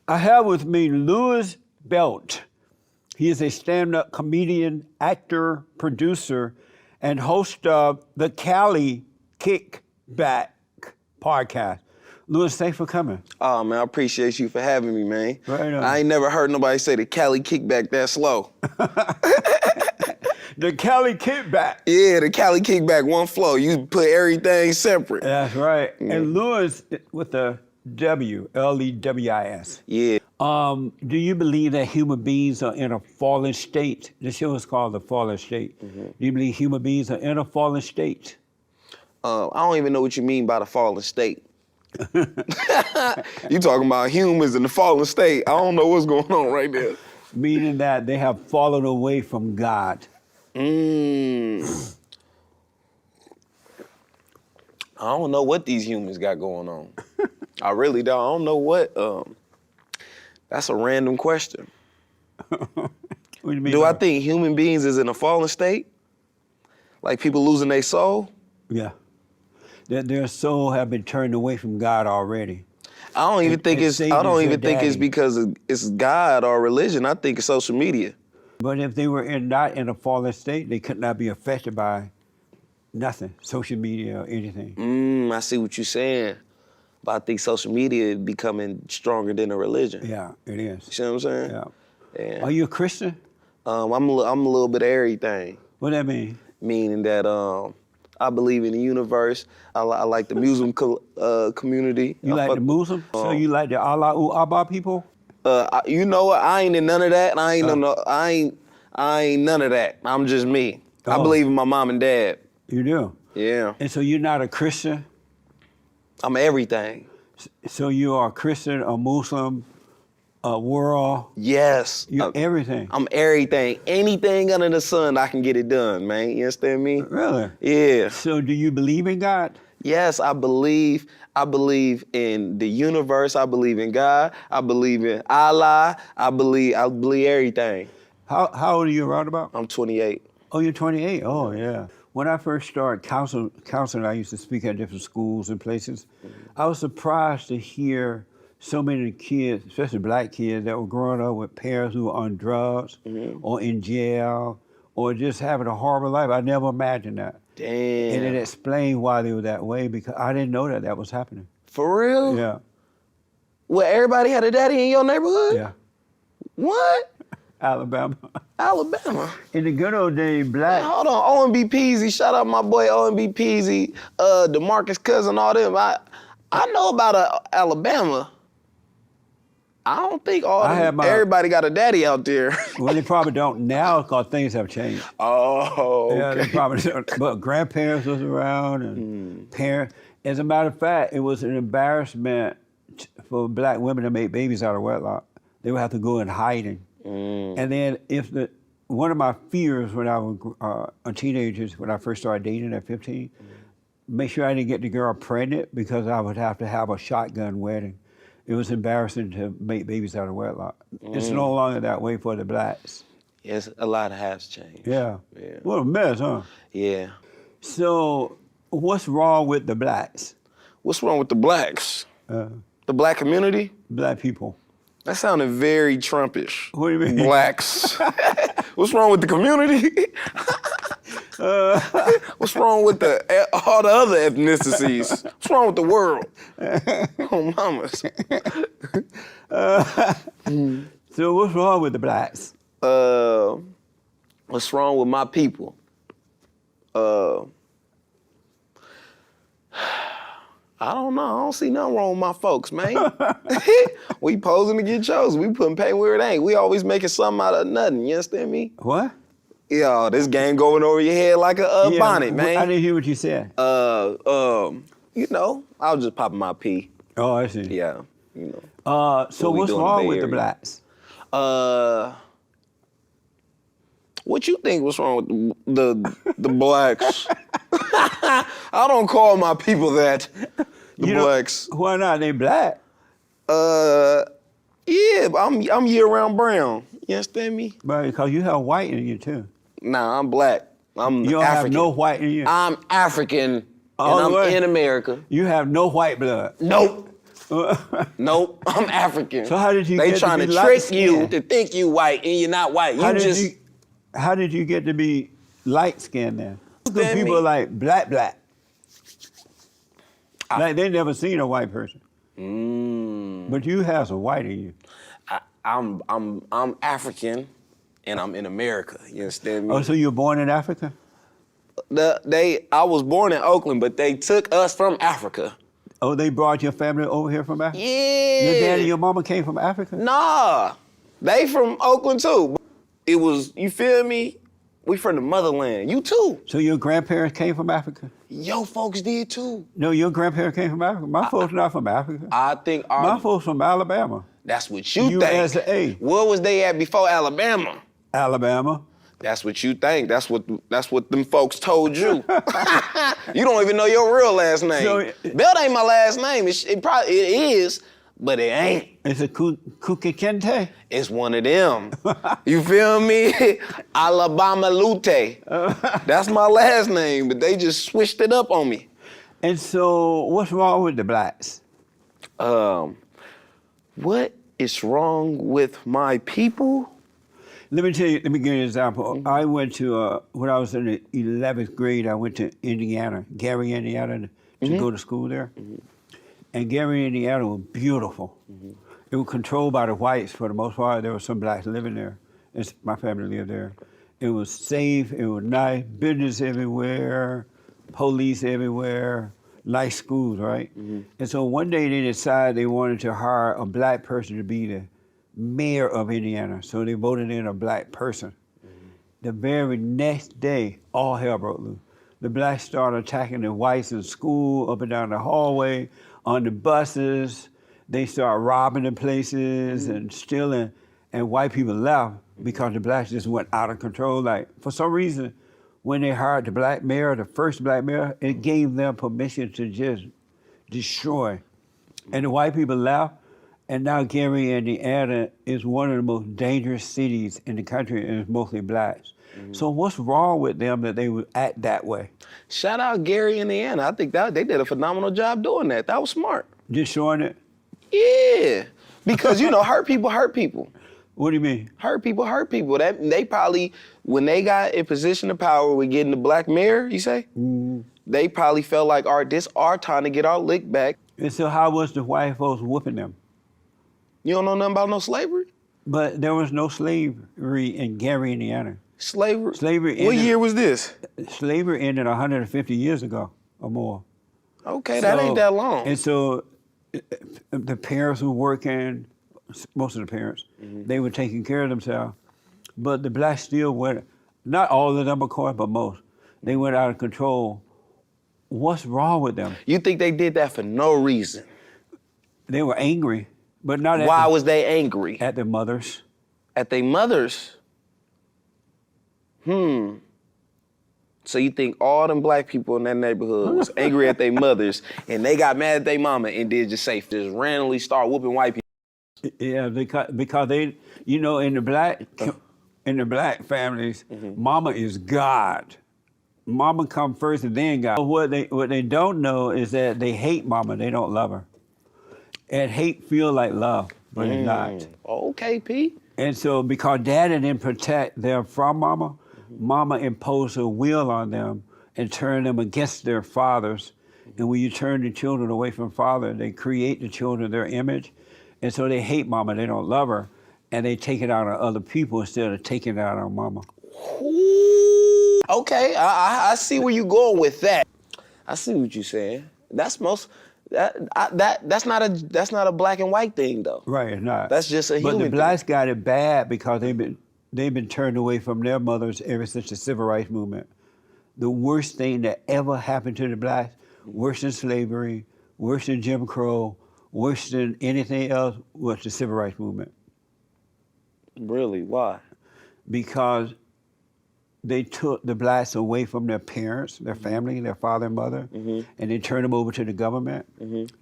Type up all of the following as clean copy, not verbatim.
I have with me Louis Belt. He is a stand-up comedian, actor, producer, and host of the Cali Kickback podcast. Louis, thanks for coming. Oh, man, I appreciate you for having me, man. Right on. I ain't never heard nobody say the Cali Kickback that slow. The Cali Kickback. Yeah, the Cali Kickback, one flow. You put everything separate. That's right. And Louis with the W, Lewis. Yeah. Do you believe that human beings are in a fallen state? The show is called The Fallen State. Do you believe human beings are in a fallen state? I don't even know what you mean by the fallen state. You talking about humans in the fallen state. I don't know what's going on right there. Meaning that they have fallen away from God. I don't know what these humans got going on. I really don't. I don't know what. That's a random question. What do you mean? Do I think human beings is in a fallen state? Like people losing their soul? Yeah. That their soul have been turned away from God already. I don't even think it's. I Satan's don't their even think it's daddy. because it's God or religion. I think it's social media. But if they were not in a fallen state, they could not be affected by nothing, social media or anything. I see what you're saying. But I think social media is becoming stronger than a religion. Yeah, it is. You see what I'm saying? Yeah. Yeah. Are you a Christian? I'm a little bit of everything. What that mean? Meaning that I believe in the universe. I like the Muslim community. You like the Muslim? So you like the Allahu Abba people? You know what? I ain't in none of that. I ain't none of that. I'm just me. I Oh. believe in my mom and dad. You do? Yeah. And so you're not a Christian? I'm everything. So you are a Christian, a Muslim, a world, Yes. you're everything. I'm everything. Anything under the sun, I can get it done, man. You understand me? Really? Yeah. So do you believe in God? Yes, I believe in the universe. I believe in God. I believe in Allah. I believe everything. How old are you around about? I'm 28. Oh, you're 28. Oh, yeah. When I first started counseling, I used to speak at different schools and places. I was surprised to hear so many kids, especially black kids, that were growing up with parents who were on drugs or in jail or just having a horrible life. I never imagined that. Damn. And it explained why they were that way because I didn't know that was happening. For real? Yeah, Well, everybody had a daddy in your neighborhood? yeah. What? Alabama. Alabama. In the good old days, black. Hold on, OMB Peasy. Shout out my boy OMB Peasy, DeMarcus Cousin, all them. I know about Alabama. I don't think everybody got a daddy out there. Well, they probably don't now because things have changed. Oh, okay. Yeah, they probably don't. But grandparents was around and parents. As a matter of fact, it was an embarrassment for black women to make babies out of wedlock. They would have to go in hiding. And then one of my fears when I was a teenager, when I first started dating at 15, make sure I didn't get the girl pregnant because I would have to have a shotgun wedding. It was embarrassing to make babies out of wedlock. It's no longer that way for the blacks. Yes, a lot has changed. Yeah. Yeah. What a mess, huh? Yeah. So, what's wrong with the blacks? What's wrong with the blacks? The black community? Black people? That sounded very Trumpish. What do you mean? Blacks. What's wrong with the community? What's wrong with all the other ethnicities? What's wrong with the world? Oh, mamas. So, what's wrong with the blacks? What's wrong with my people? I don't know. I don't see nothing wrong with my folks, man. We posing to get chosen. We putting pain where it ain't. We always making something out of nothing. You understand me? What? Yo, this game going over your head like a bonnet, man. I didn't hear what you said. You know, I was just popping my pee. Oh, I see. Yeah, you know. So, we what's do in the wrong Bay with the Area. blacks? What you think was wrong with the blacks? I don't call my people that. The blacks. Why not? They black. Yeah, but I'm year-round brown. You understand me? But because you have white in you too. Nah, I'm black. I'm You don't African. have no white in you. I'm African, All and the I'm way. in America. You have no white blood. Nope. Nope, I'm African. So how did you They get trying to to be trick you light-skinned? to think you white and you're not white. How did you get to be light skinned then? Understand People me? are like black. Like they never seen a white person. But you have some white in you. I'm African, and I'm in America. You understand me? Oh, so you were born in Africa? I was born in Oakland, but they took us from Africa. Oh, they brought your family over here from Africa? Yeah. Your dad and your mama came from Africa? Nah, they from Oakland too. It was, you feel me? We from the motherland. You too. So your grandparents came from Africa? Your folks did too. No, your grandparents came from Africa. My folks not from Africa. I think My folks from Alabama. That's what you USA. think. Where was they at before Alabama? Alabama. That's what you think. That's what them folks told you. You don't even know your real last name. So, Belt ain't my last name. It is, but it ain't. It's a Kukikente. It's one of them. You feel me? Alabama Lute. That's my last name, but they just switched it up on me. And so what's wrong with the blacks? What is wrong with my people? Let me give you an example. I went to, when I was in the 11th grade, I went to Indiana, Gary, Indiana, to go to school there. And Gary, Indiana was beautiful. It was controlled by the whites for the most part. There were some blacks living there. My family lived there. It was safe, it was nice, business everywhere, police everywhere, nice schools, right? And so one day they decided they wanted to hire a black person to be the mayor of Indiana. So they voted in a black person. The very next day, all hell broke loose. The blacks started attacking the whites in school, up and down the hallway, on the buses. They started robbing the places and stealing, and white people left because the blacks just went out of control. Like, for some reason, when they hired the black mayor, the first black mayor, it gave them permission to just destroy. And the white people left, and now Gary, Indiana is one of the most dangerous cities in the country, and it's mostly blacks. So what's wrong with them that they would act that way? Shout out Gary, Indiana. I think they did a phenomenal job doing that. That was smart. Destroying it? Yeah, because hurt people hurt people. What do you mean? Hurt people hurt people. They probably, when they got in position of power with getting the black mayor, you say, they probably felt like, all right, this our time to get our lick back. And so how was the white folks whooping them? You don't know nothing about no slavery? But there was no slavery in Gary, Indiana. Slavery? Slavery What ended, year was this? Slavery ended 150 years ago or more. Okay, that ain't that long. And so the parents were working, most of the parents, they were taking care of themselves. But the blacks still went, not all of them, of course, but most. They went out of control. What's wrong with them? You think they did that for no reason? They were angry, but not at Why was they angry? at their mothers. At their mothers? So you think all them black people in that neighborhood was angry at their mothers and they got mad at their mama and did just randomly start whooping white people? Yeah, because they, in the black families, mama is God. Mama come first and then God. What they don't know is that they hate mama, they don't love her. And hate feel like love, but it's not. Okay, P. And so because daddy didn't protect them from mama, mama imposed her will on them and turned them against their fathers. And when you turn the children away from father, they create the children their image. And so they hate mama, they don't love her, and they take it out on other people instead of taking it out on mama. Ooh, okay, I see where you're going with that. I see what you're saying. That's not a black and white thing though. Right, it's not. That's just a human But the thing. blacks got it bad because they've been turned away from their mothers ever since the civil rights movement. The worst thing that ever happened to the blacks, worse than slavery, worse than Jim Crow, worse than anything else, was the civil rights movement. Really? Why? Because they took the blacks away from their parents, their family, their father and mother, and they turned them over to the government,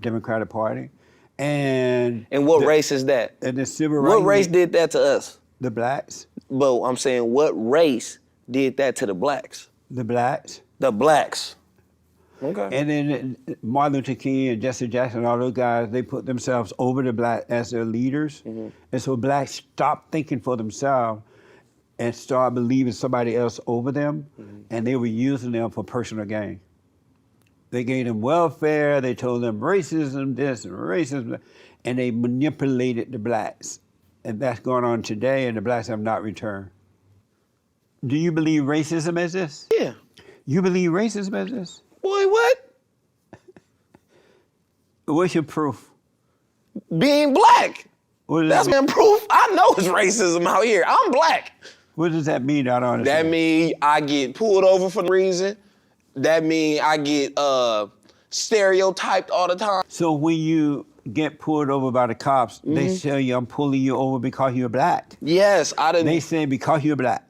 Democratic Party. And what race is that? And the civil rights. What race did that to us? The blacks. But I'm saying, what race did that to the blacks? The blacks. The blacks. Okay. And then Martin Luther King and Jesse Jackson, all those guys, they put themselves over the black as their leaders. And so blacks stopped thinking for themselves and started believing somebody else over them, and they were using them for personal gain. They gave them welfare, they told them racism this and racism that, and they manipulated the blacks. And that's going on today, and the blacks have not returned. Do you believe racism is this? Yeah. You believe racism is this? Boy, what? What's your proof? Being black. What does That's that mean? been proof. I know it's racism out here. I'm black. What does that mean? I don't understand. That mean I get pulled over for no reason. That mean I get stereotyped all the time. So when you get pulled over by the cops, they tell you, I'm pulling you over because you're black. Yes, I didn't. They say because you're black.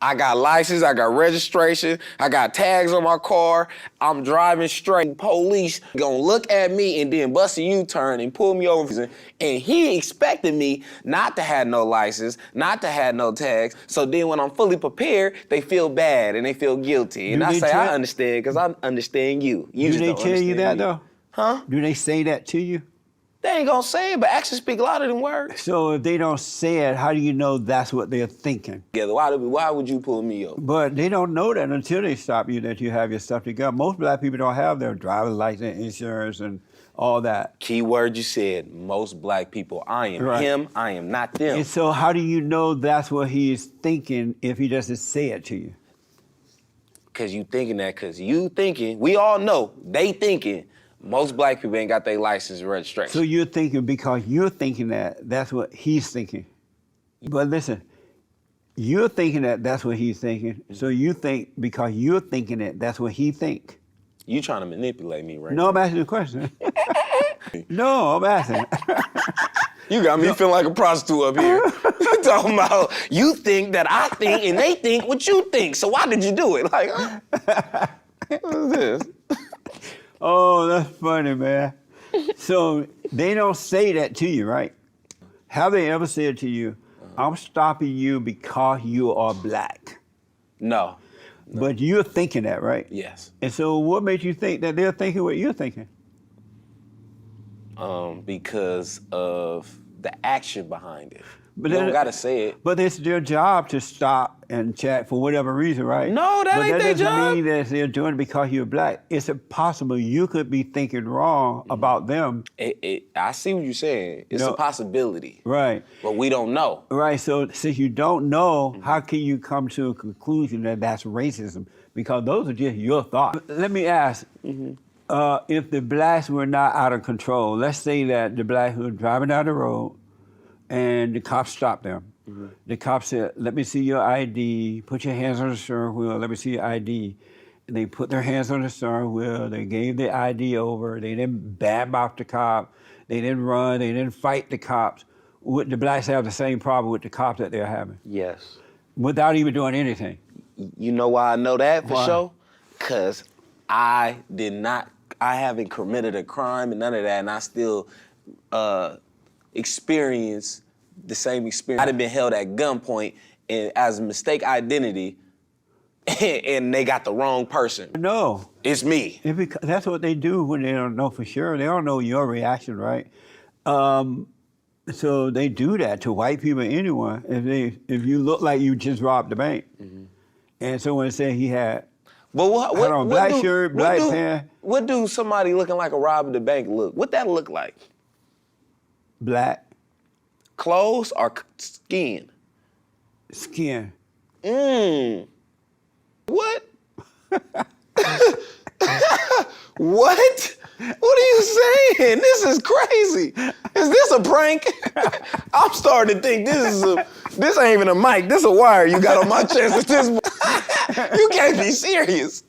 I got license, I got registration, I got tags on my car, I'm driving straight. Police gonna look at me and then bust a U-turn and pull me over. And he expected me not to have no license, not to have no tags. So then when I'm fully prepared, they feel bad and they feel guilty. And Do I they say, tell- I understand, because I understand you. You Do just they don't tell you understand that me. though? Huh? Do they say that to you? They ain't gonna say it, but actions speak louder than words. So if they don't say it, how do you know that's what they're thinking? Together, why would you pull me over? But they don't know that until they stop you, that you have your stuff together. Most black people don't have their driver's license, insurance, and all that. Key word you said, most black people. I am Right. him, I am not them. And so how do you know that's what he's thinking if he doesn't say it to you? Cause you thinking that, cause you thinking, we all know, they thinking, most black people ain't got their license and registration. So you're thinking because you're thinking that, that's what he's thinking. But listen, you're thinking that that's what he's thinking. So you think because you're thinking it, that's what he think. You trying to manipulate me, right? No, I'm asking you a question. No, I'm asking. You got me feeling like a prostitute up here. You talking about, you think that I think and they think what you think. So why did you do it? Like, huh? What is this? Oh, that's funny, man. So they don't say that to you, right? Have they ever said to you, I'm stopping you because you are black? No. But you're thinking that, right? Yes. And so what makes you think that they're thinking what you're thinking? Because of the action behind it. But You don't then- gotta say it. But it's their job to stop and chat for whatever reason, right? No, that ain't their But that job. doesn't mean that they're doing it because you're black. It's possible you could be thinking wrong about them. I see what you're saying. It's No. a possibility, Right. but we don't know. Right, so since you don't know, how can you come to a conclusion that that's racism? Because those are just your thoughts. Let me ask, if the blacks were not out of control, let's say that the blacks were driving down the road and the cops stopped them. The cops said, let me see your ID, put your hands on the steering wheel, let me see your ID. And they put their hands on the steering wheel, they gave the ID over, they didn't badmouth the cop, they didn't run, they didn't fight the cops. Would the blacks have the same problem with the cops that they're having Yes. without even doing anything? You know why I know that for Why? sure? Because I haven't committed a crime and none of that, and I still experience the same experience. I'd have been held at gunpoint and as a mistake identity, and they got the wrong person. No, It's me. that's what they do when they don't know for sure. They don't know your reaction, right? So they do that to white people, anyone. If you look like you just robbed the bank, and someone said he had But what Had on black shirt, black do, pants. What do somebody looking like a robber the bank look? What that look like? black Clothes or skin? skin. What? What? What are you saying? This is crazy. Is this a prank? I'm starting to think this ain't even a mic. This a wire you got on my chest at this point. You can't be serious.